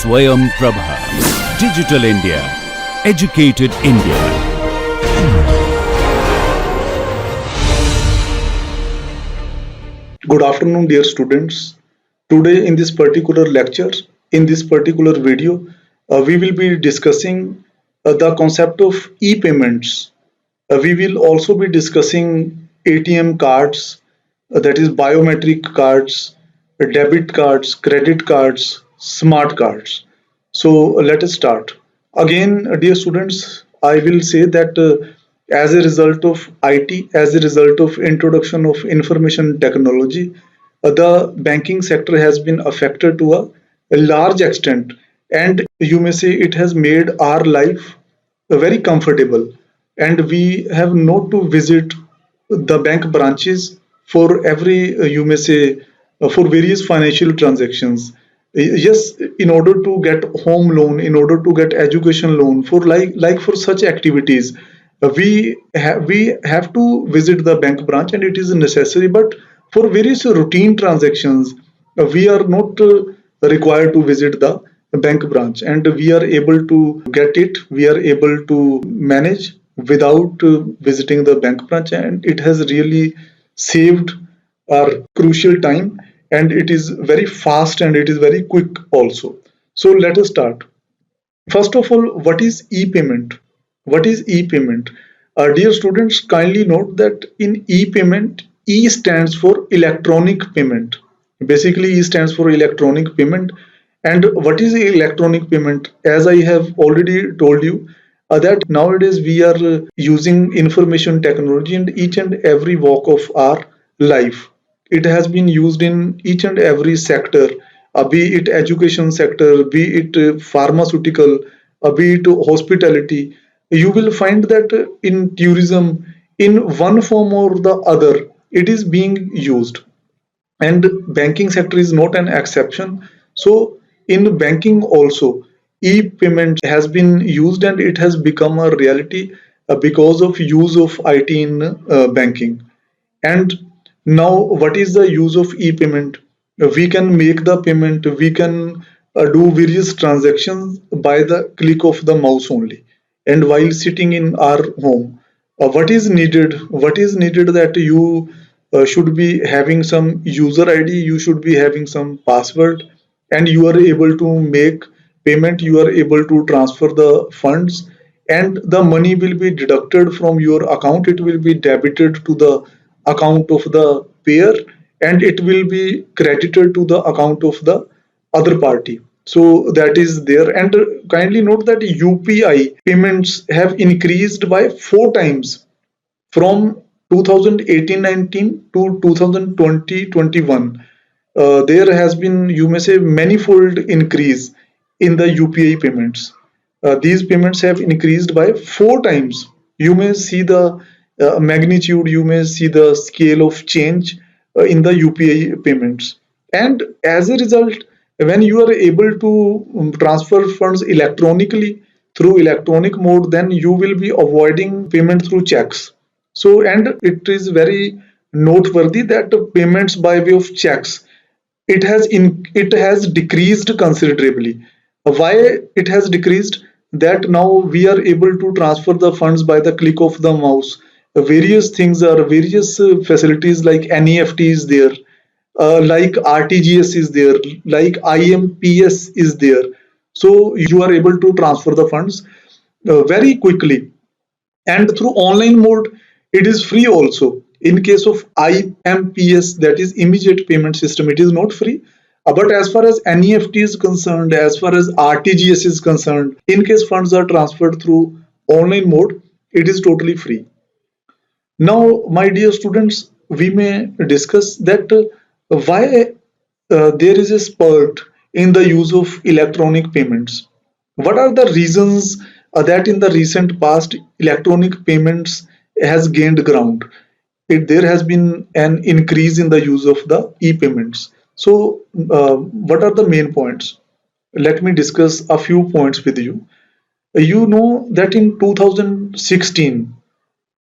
Swayam Prabha. Digital India. Educated India. Good afternoon, dear students. Today, in this particular lecture, in this particular video, we will be discussing the concept of e-payments. We will also be discussing ATM cards, that is biometric cards, debit cards, credit cards, smart cards. So let us start. Again, dear students, I will say that as a result of IT, as a result of introduction of information technology, the banking sector has been affected to a large extent, and you may say it has made our life very comfortable, and we have not to visit the bank branches for every you may say for various financial transactions. Yes, in order to get home loan, in order to get education loan, for like for such activities, we have to visit the bank branch, and it is necessary. But for various routine transactions, we are not required to visit the bank branch, and we are able to get it, we are able to manage without visiting the bank branch, and it has really saved our crucial time, and it is very fast and it is very quick also. So let us start. First of all, what is e-payment? What is e-payment? Dear students, kindly note that in e-payment, E stands for electronic payment. Basically, E stands for electronic payment. And what is electronic payment? As I have already told you, that nowadays we are using information technology in each and every walk of our life. It has been used in each and every sector, be it education sector, be it pharmaceutical, be it hospitality. You will find that in tourism, in one form or the other, it is being used, and banking sector is not an exception. So in banking also, e-payment has been used, and it has become a reality because of use of IT in banking. And now, what is the use of e-payment? We can make the payment, we can do various transactions by the click of the mouse only, and while sitting in our home. What is needed? What is needed that you should be having some user ID, you should be having some password, and you are able to make payment, you are able to transfer the funds, and the money will be deducted from your account, it will be debited to the account of the payer, and it will be credited to the account of the other party. So that is there. And kindly note that UPI payments have increased by 4 times from 2018-19 to 2020-21. There has been, you may say, manifold increase in the UPI payments. These payments have increased by 4 times. You may see the magnitude, you may see the scale of change in the UPI payments. And as a result, when you are able to transfer funds electronically through electronic mode, then you will be avoiding payment through checks. So, and it is very noteworthy that the payments by way of checks, it has decreased considerably. Why it has decreased? That now we are able to transfer the funds by the click of the mouse. Various things are, various facilities like NEFT is there, like RTGS is there, like IMPS is there. So you are able to transfer the funds very quickly, and through online mode it is free also. In case of IMPS, that is immediate payment system, it is not free. But as far as NEFT is concerned, as far as RTGS is concerned, in case funds are transferred through online mode, it is totally free. Now, my dear students, we may discuss that why there is a spurt in the use of electronic payments. What are the reasons that in the recent past electronic payments has gained ground? There has been an increase in the use of the e-payments. So, what are the main points? Let me discuss a few points with you. You know that in 2016,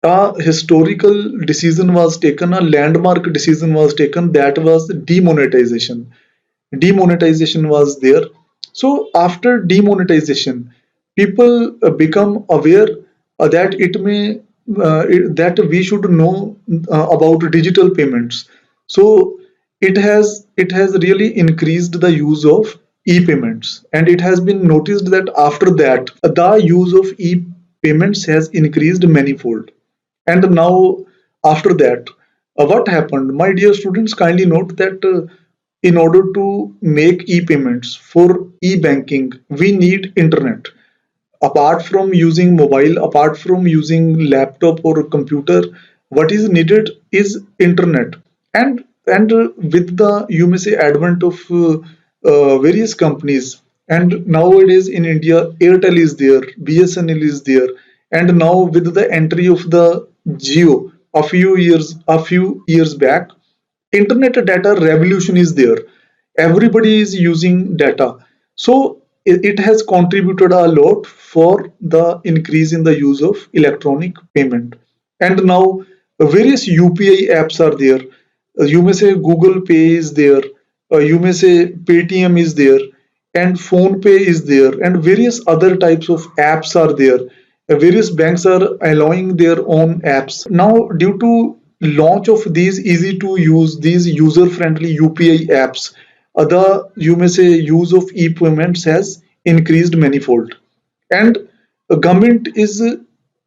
a historical decision was taken, a landmark decision was taken, that was demonetization. Demonetization was there. So after demonetization, people become aware that that we should know about digital payments. So it has really increased the use of e-payments, and it has been noticed that after that the use of e-payments has increased manifold. And now, after that, what happened? My dear students, kindly note that in order to make e-payments for e-banking, we need internet. Apart from using mobile, apart from using laptop or computer, what is needed is internet. And with the, you may say, advent of various companies, and nowadays in India Airtel is there, BSNL is there, and now with the entry of the Geo a few years back, internet data revolution is there. Everybody is using data. So it has contributed a lot for the increase in the use of electronic payment. And now various UPI apps are there. You may say Google Pay is there, you may say Paytm is there, and Phone Pay is there, and various other types of apps are there. Various banks are allowing their own apps now due to launch of these easy to use, these user friendly UPI apps. The, you may say, use of e-payments has increased manifold. And government is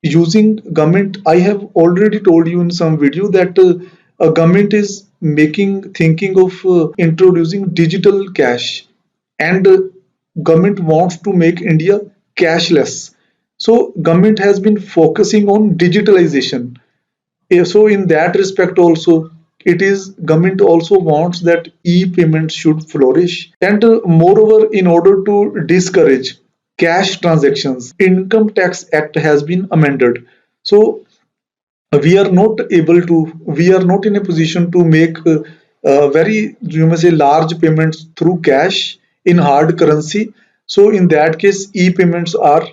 using government, I have already told you in some video that government is making thinking of introducing digital cash. And government wants to make India cashless. So government has been focusing on digitalization. So in that respect also, it is government also wants that e-payments should flourish. And moreover, in order to discourage cash transactions, Income Tax Act has been amended. So we are not in a position to make very, you may say, large payments through cash in hard currency. So in that case, e-payments are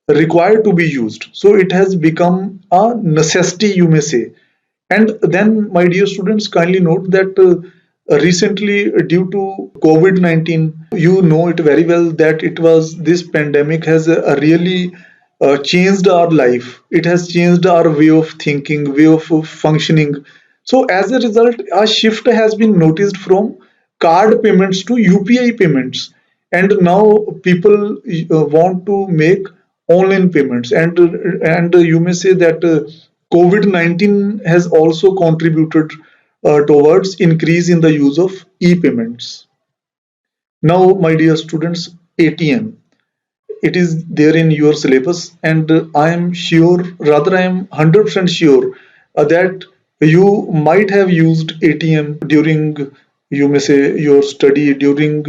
required to be used. So it has become a necessity, you may say. And then, my dear students, kindly note that recently, due to COVID-19, you know it very well that it was this pandemic has really changed our life. It has changed our way of thinking, way of functioning. So, as a result, a shift has been noticed from card payments to UPI payments. And now people want to make online payments. And you may say that COVID-19 has also contributed towards increase in the use of e-payments. Now, my dear students, ATM, it is there in your syllabus, and I am sure, rather I am 100% sure that you might have used ATM during, you may say, your study, during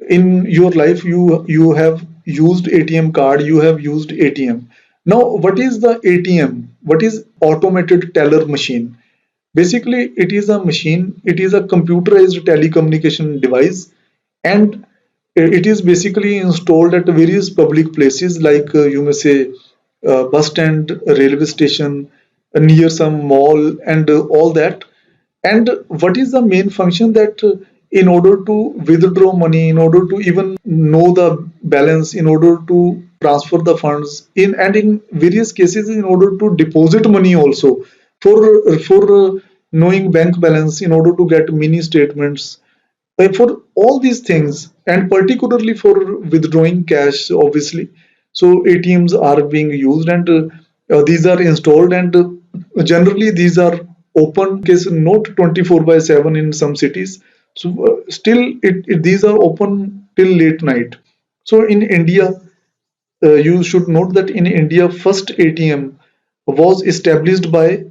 in your life you have used ATM card, you have used ATM. Now, what is the ATM? What is automated teller machine? Basically, it is a machine, it is a computerized telecommunication device, and it is basically installed at various public places like, you may say, bus stand, railway station, near some mall, and all that. And what is the main function? That in order to withdraw money, in order to even know the balance, in order to transfer the funds, in and in various cases, in order to deposit money also, for knowing bank balance, in order to get mini statements, for all these things, and particularly for withdrawing cash, obviously. So ATMs are being used, and these are installed, and generally these are open case, not 24 by 7 in some cities. So still these are open till late night. So in India, you should note that in India, first ATM was established by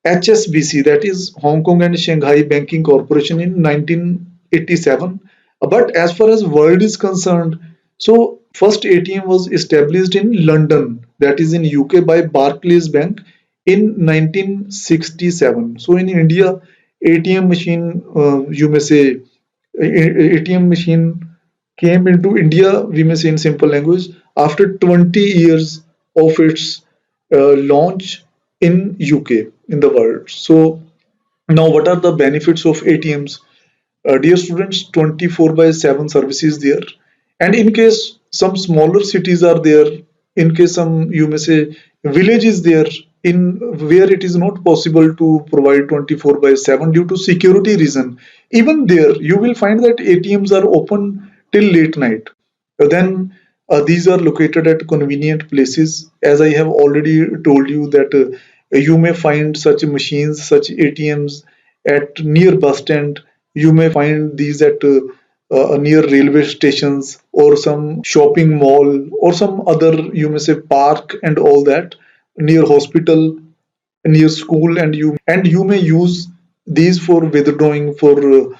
HSBC, that is Hong Kong and Shanghai Banking Corporation, in 1987. But as far as world is concerned, so first ATM was established in London, that is in UK, by Barclays Bank in 1967. So in India, ATM machine, you may say, ATM machine came into India, we may say in simple language, after 20 years of its launch in UK, in the world. So now, what are the benefits of ATMs? Dear students, 24 by 7 services there. And in case some smaller cities are there, in case some, you may say, village is there, in where it is not possible to provide 24 by 7 due to security reason, even there you will find that ATMs are open till late night. Then these are located at convenient places. As I have already told you that you may find such machines, such ATMs at near bus stand. You may find these at near railway stations or some shopping mall or some other, you may say, park and all that, near hospital, near school, and you may use these for withdrawing, for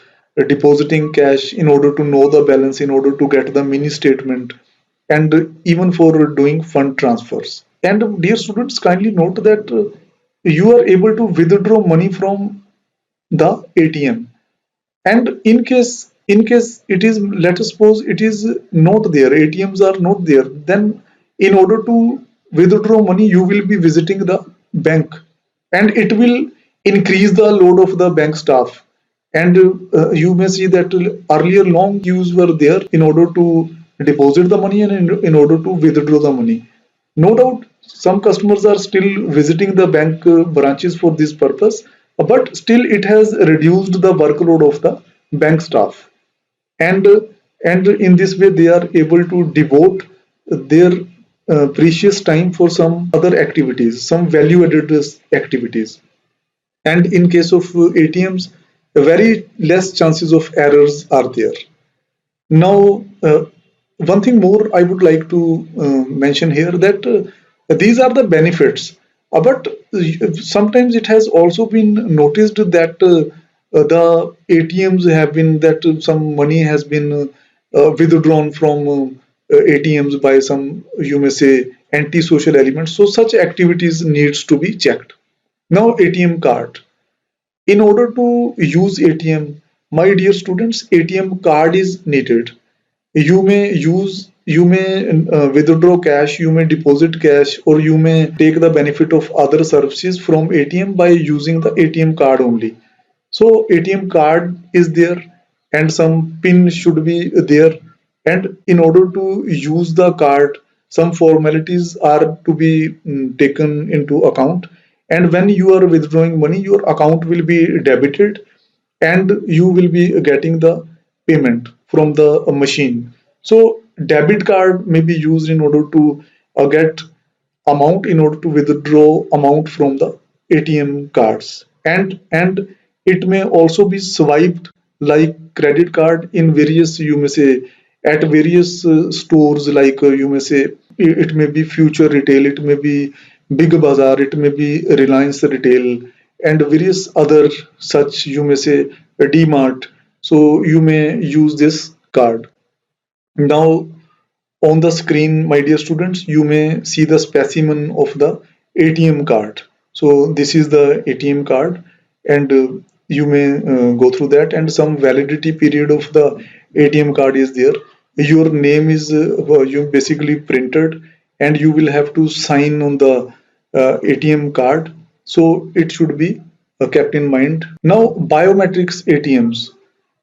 depositing cash, in order to know the balance, in order to get the mini statement, and even for doing fund transfers. And dear students, kindly note that you are able to withdraw money from the ATM. And in case it is, let us suppose it is not there, ATMs are not there, then in order to withdraw money you will be visiting the bank, and it will increase the load of the bank staff. And you may see that earlier long queues were there in order to deposit the money and in order to withdraw the money. No doubt some customers are still visiting the bank branches for this purpose, but still it has reduced the workload of the bank staff. And and in this way they are able to devote their precious time for some other activities, some value added activities. And in case of ATMs, very less chances of errors are there. Now, one thing more I would like to mention here, that these are the benefits, but sometimes it has also been noticed that the ATMs have been, that some money has been withdrawn from ATMs by some, you may say, anti-social elements. So such activities needs to be checked. Now, ATM card. In order to use ATM, my dear students, ATM card is needed. You may withdraw cash, you may deposit cash, or you may take the benefit of other services from ATM by using the ATM card only. So ATM card is there, and some pin should be there. And in order to use the card, some formalities are to be taken into account. And when you are withdrawing money, your account will be debited, and you will be getting the payment from the machine. So debit card may be used in order to get amount, in order to withdraw amount from the ATM cards. And it may also be swiped like credit card in various, you may say, at various stores, like you may say, it may be Future Retail, it may be Big Bazaar, it may be Reliance Retail, and various other such, you may say, DMart. So you may use this card. Now, on the screen, my dear students, you may see the specimen of the ATM card. So this is the ATM card, and you may go through that, and some validity period of the ATM card is there. Your name is you basically printed, and you will have to sign on the ATM card. So it should be kept in mind. Now, biometrics ATMs.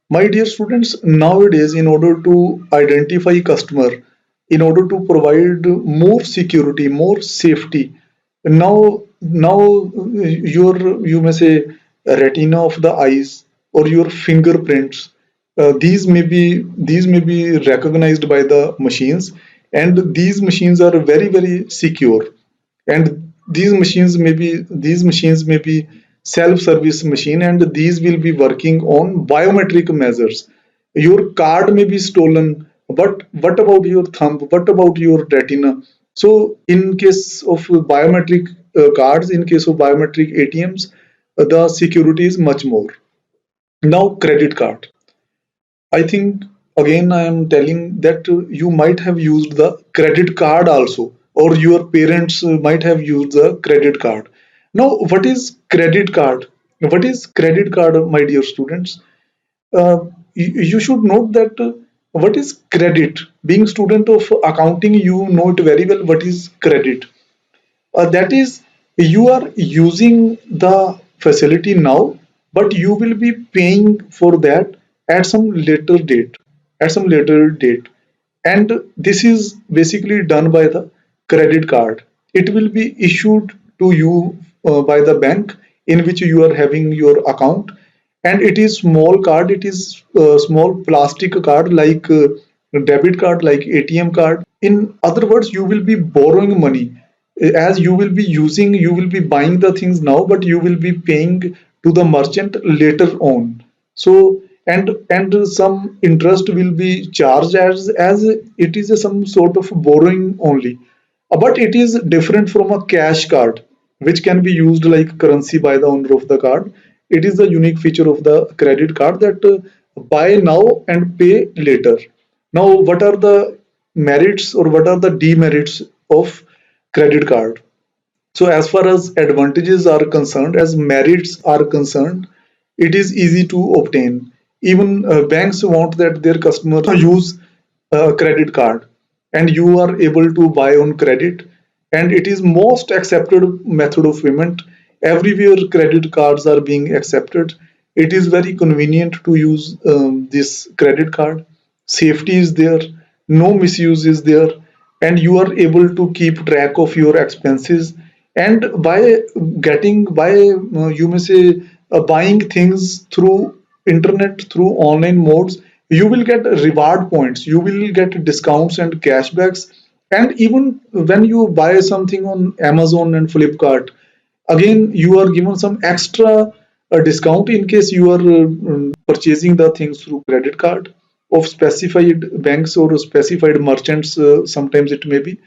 My dear students, nowadays, in order to identify customer, in order to provide more security, more safety, now your, you may say, retina of the eyes or your fingerprints, these may be recognized by the machines, and these machines are very secure. And these machines may be self-service machine, and these will be working on biometric measures. Your card may be stolen, but what about your thumb, what about your retina? So in case of biometric cards, in case of biometric ATMs, the security is much more. Now, credit card. I think, again I am telling that you might have used the credit card also, or your parents might have used the credit card. Now, what is credit card? What is credit card, my dear students? You should note that what is credit. Being student of accounting, you know it very well. What is credit? That is, you are using the facility now, but you will be paying for that at some later date. At some later date. and this is basically done by the credit card. It will be issued to you by the bank in which you are having your account, and it is small card. It is small plastic card like debit card, like ATM card. In other words, you will be borrowing money as you will be using, you will be buying the things now, but you will be paying to the merchant later on. So and some interest will be charged as it is some sort of borrowing only. But it is different from a cash card, which can be used like currency by the owner of the card. It is the unique feature of the credit card that buy now and pay later. Now, what are the merits or what are the demerits of credit card? So, as far as advantages are concerned, as merits are concerned, it is easy to obtain. Even banks want that their customers use a credit card, and you are able to buy on credit. And it is most accepted method of payment. Everywhere credit cards are being accepted. It is very convenient to use this credit card. Safety is there, no misuse is there, and you are able to keep track of your expenses. And by you may say buying things through internet, through online modes, you will get reward points, you will get discounts and cashbacks. And even when you buy something on Amazon and Flipkart, again you are given some extra discount in case you are purchasing the things through credit card of specified banks or specified merchants, sometimes it may be.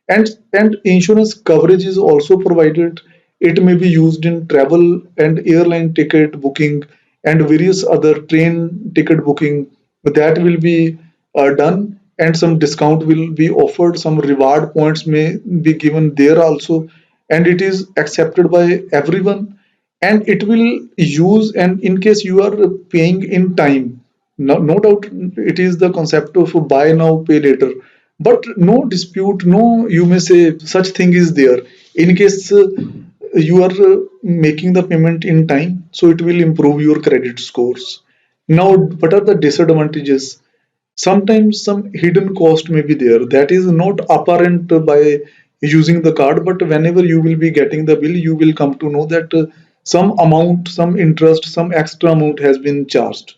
And insurance coverage is also provided. It may be used in travel and airline ticket booking and various other train ticket booking. That will be done, and some discount will be offered, some reward points may be given there also, and it is accepted by everyone. And it will use, and in case you are paying in time, no doubt it is the concept of buy now pay later, but no dispute, no you may say such thing is there. In case you are making the payment in time, so it will improve your credit scores. Now, what are the disadvantages? Sometimes some hidden cost may be there that is not apparent by using the card, but whenever you will be getting the bill, you will come to know that some amount, some interest, some extra amount has been charged.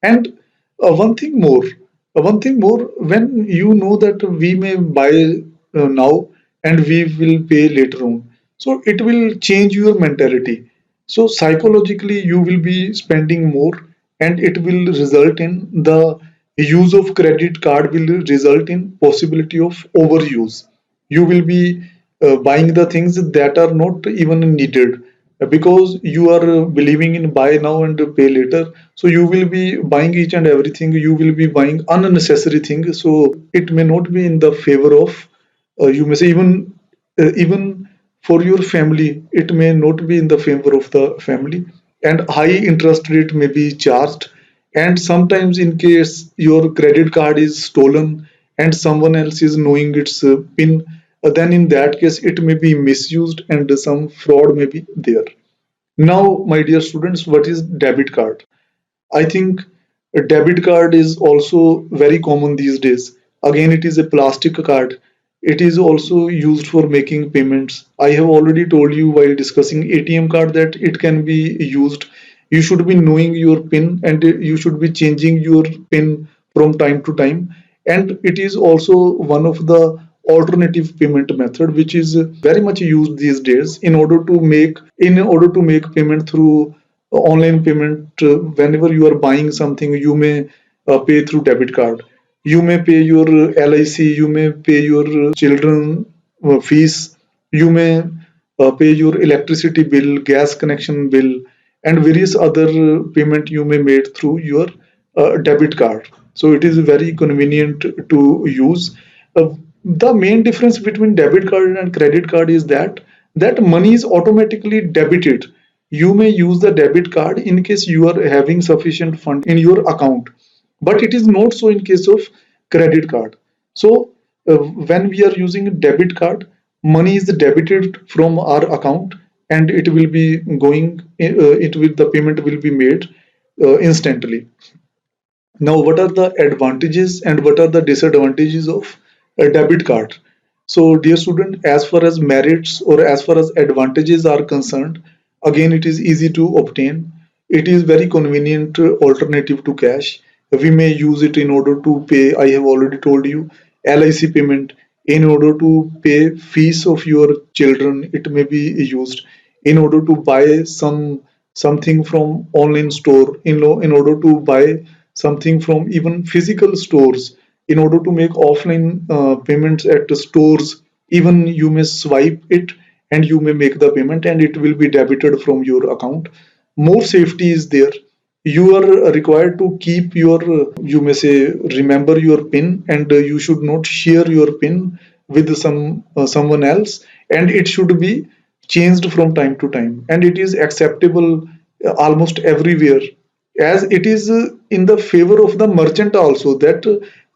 And one thing more, when you know that we may buy now and we will pay later on, so it will change your mentality. So psychologically, you will be spending more, and it will result in the use of credit card will result in possibility of overuse. You will be buying the things that are not even needed because you are believing in buy now and pay later. So you will be buying each and everything, you will be buying unnecessary things, so it may not be in the favor of you may say even for your family, it may not be in the favor of the family, and high interest rate may be charged. And sometimes in case your credit card is stolen and someone else is knowing its pin, then in that case it may be misused and some fraud may be there. Now, my dear students, what is debit card? I think a debit card is also very common these days. Again, it is a plastic card. It is also used for making payments. I have already told you while discussing ATM card that it can be used. You should be knowing your PIN, and you should be changing your PIN from time to time. And it is also one of the alternative payment method which is very much used these days in order to make payment through online payment. Whenever you are buying something, you may pay through debit card. You may pay your LIC, you may pay your children fees, you may pay your electricity bill, gas connection bill, and various other payment you may made through your debit card. So it is very convenient to use. The main difference between debit card and credit card is that money is automatically debited. You may use the debit card in case you are having sufficient fund in your account, but it is not so in case of credit card. So when we are using a debit card, money is debited from our account, and it will be going it will the payment will be made instantly. Now, what are the advantages and what are the disadvantages of a debit card? So, dear student, as far as merits or as far as advantages are concerned, again, it is easy to obtain. It is very convenient alternative to cash. We may use it in order to pay, I have already told you, LIC payment. In order to pay fees of your children, it may be used. In order to buy something from online store, in order to buy something from even physical stores, in order to make offline payments at the stores, even you may swipe it and you may make the payment and it will be debited from your account. More safety is there. You are required to keep your, you may say, remember your pin, and you should not share your pin with someone else, and it should be changed from time to time, and it is acceptable almost everywhere, as it is in the favor of the merchant also, that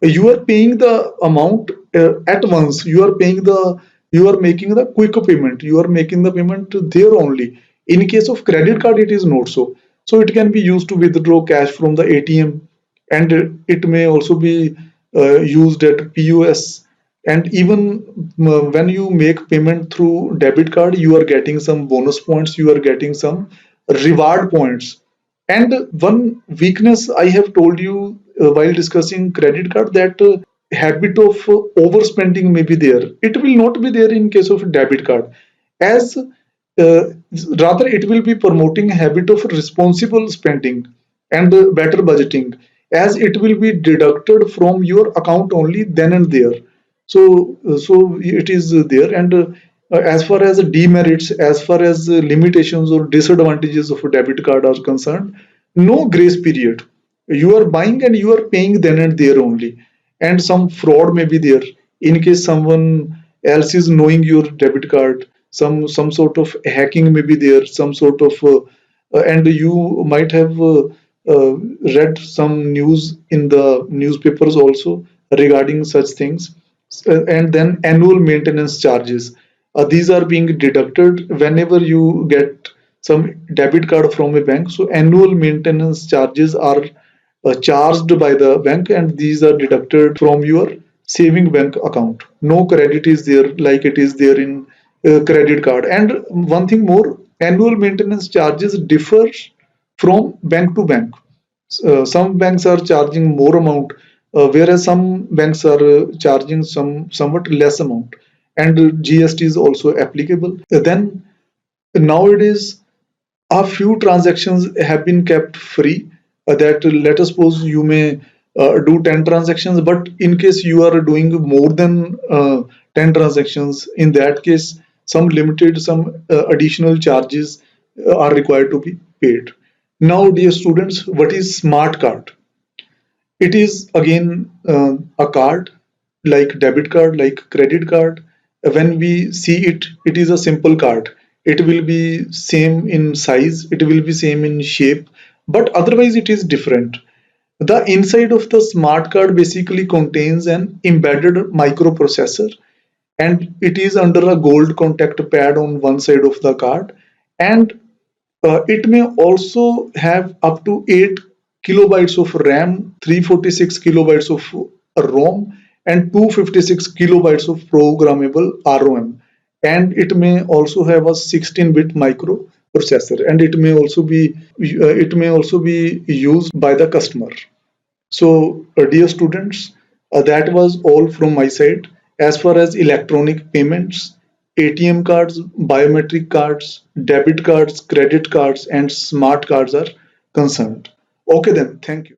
you are paying the amount at once. You are making the quick payment, you are making the payment there only. In case of credit card it is not so. So it can be used to withdraw cash from the ATM, and it may also be used at POS. And even when you make payment through debit card, you are getting some bonus points, you are getting some reward points. And one weakness I have told you while discussing credit card, that habit of overspending may be there. It will not be there in case of debit card, as rather it will be promoting habit of responsible spending and better budgeting, as it will be deducted from your account only then and there. So it is there. And as far as demerits, as far as limitations or disadvantages of a debit card are concerned, no grace period. You are buying and you are paying then and there only, and some fraud may be there. In case someone else is knowing your debit card, some sort of hacking may be there, some sort of and you might have read some news in the newspapers also regarding such things. And then annual maintenance charges, these are being deducted whenever you get some debit card from a bank. So annual maintenance charges are charged by the bank, and these are deducted from your saving bank account. No credit is there like it is there in credit card. And one thing more, annual maintenance charges differ from bank to bank. Some banks are charging more amount, whereas some banks are charging somewhat less amount, and GST is also applicable. Then nowadays a few transactions have been kept free, that let us suppose you may do 10 transactions, but in case you are doing more than 10 transactions, in that case some additional charges are required to be paid. Now, dear students, what is smart card? It is again a card like debit card, like credit card. When we see it, it is a simple card. It will be same in size, it will be same in shape, but otherwise it is different. The inside of the smart card basically contains an embedded microprocessor, and it is under a gold contact pad on one side of the card. And it may also have up to 8 kilobytes of RAM, 346 kilobytes of ROM, and 256 kilobytes of programmable ROM. And it may also have a 16-bit microprocessor, and it may also be used by the customer. So, dear students, that was all from my side. As far as electronic payments, ATM cards, biometric cards, debit cards, credit cards, and smart cards are concerned. Okay, then, thank you.